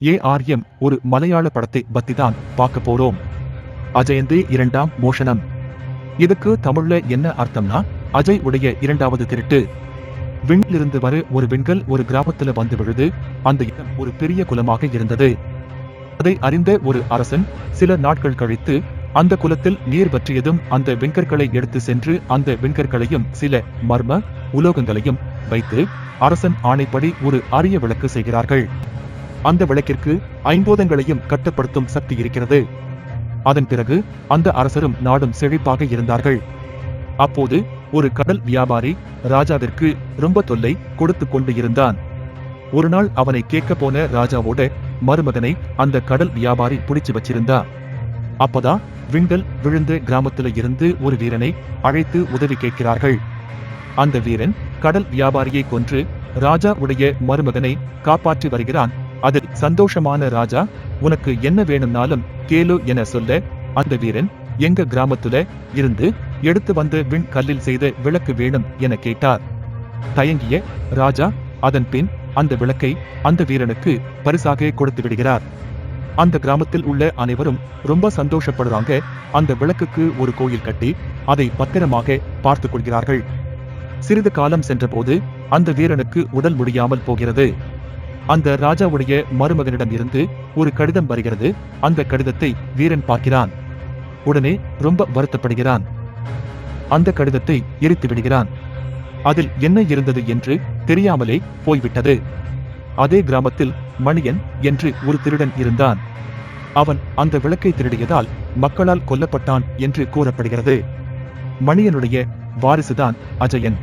ARM ஒரு மலையாள படத்தை பத்தி தான் பார்க்க போறோம். அஜயந்தே இரண்டாம் மோஷனம். இதுக்கு தமிழ்ல என்ன அர்த்தம்னா, அஜய் உடைய இரண்டாவது திருட்டு. விண்ணிலிருந்து வர ஒரு விண்கல் ஒரு கிராமத்துல வந்து விழுது. அந்த இடம் ஒரு பெரிய குலமாக இருந்தது. அதை அறிந்த ஒரு அரசன் சில நாட்கள் கழித்து அந்த குலத்தில் நீர் வற்றியதும் அந்த வெண்கற்களை எடுத்து சென்று அந்த வெண்கற்களையும் சில மர்ம உலோகங்களையும் வைத்து அரசன் ஆணைப்படி ஒரு அரிய விளக்கு செய்கிறார்கள். அந்த விளக்கிற்கு ஐம்பூதங்களையும் கட்டுப்படுத்தும் சக்தி இருக்கிறது. அதன் பிறகு அந்த அரசரும் நாடும் செழிப்பாக இருந்தார்கள். அப்போது ஒரு கடல் வியாபாரி ராஜாவிற்கு ரொம்ப தொல்லை கொடுத்து கொண்டு இருந்தான். ஒரு நாள் அவனை கேட்க போன ராஜாவோட மருமகனை அந்த கடல் வியாபாரி பிடிச்சு வச்சிருந்தா. அப்பதான் விண்கல் விழுந்த கிராமத்துல இருந்து ஒரு வீரனை அழைத்து உதவி கேட்கிறார்கள். அந்த வீரன் கடல் வியாபாரியை கொன்று ராஜா உடைய மருமகனை காப்பாற்றி வருகிறான். அதில் சந்தோஷமான ராஜா, உனக்கு என்ன வேணும்னாலும் கேளு என சொல்ல, அந்த வீரன் எங்க கிராமத்துல இருந்து எடுத்து வந்து விண் கல்லில் செய்த விளக்கு வேணும் என கேட்டார். தயங்கிய ராஜா அதன் பின் அந்த விளக்கை அந்த வீரனுக்கு பரிசாக கொடுத்து விடுகிறார். அந்த கிராமத்தில் உள்ள அனைவரும் ரொம்ப சந்தோஷப்படுறாங்க. அந்த விளக்குக்கு ஒரு கோயில் கட்டி அதை பத்திரமாக பார்த்துக் கொள்கிறார்கள். சிறிது காலம் சென்றபோது அந்த வீரனுக்கு உடல் முடியாமல் போகிறது. அந்த ராஜாவுடைய மருமகனிடம் இருந்து ஒரு கடிதம் வருகிறது. அந்த கடிதத்தை வீரன் பார்க்கிறான். உடனே ரொம்ப வருத்தப்படுகிறான். அந்த கடிதத்தை எரித்து விடுகிறான். அதில் என்ன இருந்தது என்று தெரியாமலே போய்விட்டது. அதே கிராமத்தில் மணியன் என்று ஒரு திருடன் இருந்தான். அவன் அந்த விளக்கை திருடியதால் மக்களால் கொல்லப்பட்டான் என்று கூறப்படுகிறது. மணியனுடைய வாரிசுதான் அஜயன்.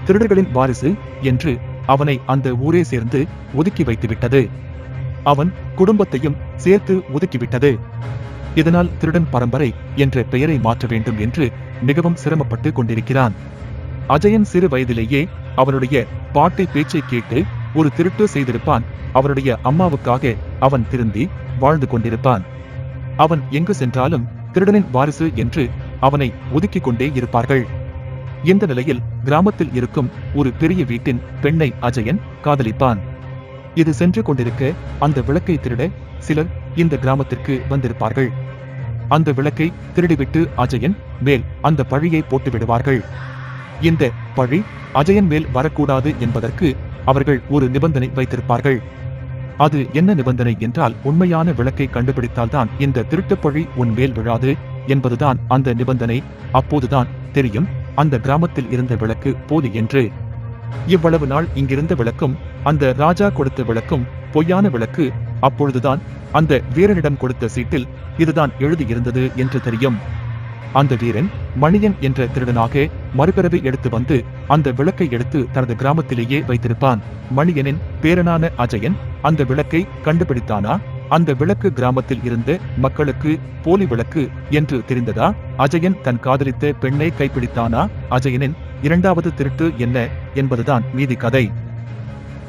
திருடர்களின் வாரிசு என்று அவனை அந்த ஊரே சேர்ந்து ஒதுக்கி வைத்துவிட்டது. அவன் குடும்பத்தையும் சேர்த்து ஒதுக்கிவிட்டது. இதனால் திருடன் பரம்பரை என்ற பெயரை மாற்ற வேண்டும் என்று மிகவும் சிரமப்பட்டு கொண்டிருக்கிறான். அஜயன் சிறு வயதிலேயே அவனுடைய பாட்டை பேச்சை கேட்டு ஒரு திருட்டு செய்திருப்பான். அவனுடைய அம்மாவுக்காக அவன் திருந்தி வாழ்ந்து கொண்டிருப்பான். அவன் எங்கு சென்றாலும் திருடனின் வாரிசு என்று அவனை ஒதுக்கிக் கொண்டே இருப்பார்கள். இந்த நிலையில் கிராமத்தில் இருக்கும் ஒரு பெரிய வீட்டின் பெண்ணை அஜயன் காதலிப்பான். இது சென்று கொண்டிருக்க அந்த விளக்கை திருட சிலர் இந்த கிராமத்திற்கு வந்திருப்பார்கள். அந்த விளக்கை திருடிவிட்டு அஜயன் மேல் அந்த பழியை போட்டு விடுவார்கள். இந்த பழி அஜயன் மேல் வரக்கூடாது என்பதற்கு அவர்கள் ஒரு நிபந்தனை வைத்திருப்பார்கள். அது என்ன நிபந்தனை என்றால், உண்மையான விளக்கை கண்டுபிடித்தால்தான் இந்த திருட்டுப்பழி உன் மேல் விழாது என்பதுதான் அந்த நிபந்தனை. அப்போதுதான் தெரியும் அந்த கிராமத்தில் இருந்த விளக்கு போலி என்று. இவ்வளவு நாள் இங்கிருந்த விளக்கும் அந்த ராஜா கொடுத்த விளக்கும் பொய்யான விளக்கு. அப்பொழுதுதான் அந்த வீரனிடம் கொடுத்த சீட்டில் இதுதான் எழுதியிருந்தது என்று தெரியும். அந்த வீரன் மணியன் என்ற திருடனாக மறுபிறவி எடுத்து வந்து அந்த விளக்கை எடுத்து தனது கிராமத்திலேயே வைத்திருப்பான். மணியனின் பேரனான அஜயன் அந்த விளக்கை கண்டுபிடித்தானா? அந்த விளக்கு கிராமத்தில் இருந்த மக்களுக்கு போலி விளக்கு என்று தெரிந்ததா? அஜயன் தன் காதலித்த பெண்ணை கைப்பிடித்தானா? அஜயனின் இரண்டாவது திருட்டு என்ன என்பதுதான் மீதி கதை.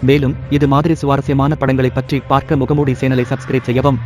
மேலும் இது மாதிரி சுவாரஸ்யமான படங்களை பற்றி பார்க்க முகமூடி சேனலை சப்ஸ்கிரைப் செய்யவும்.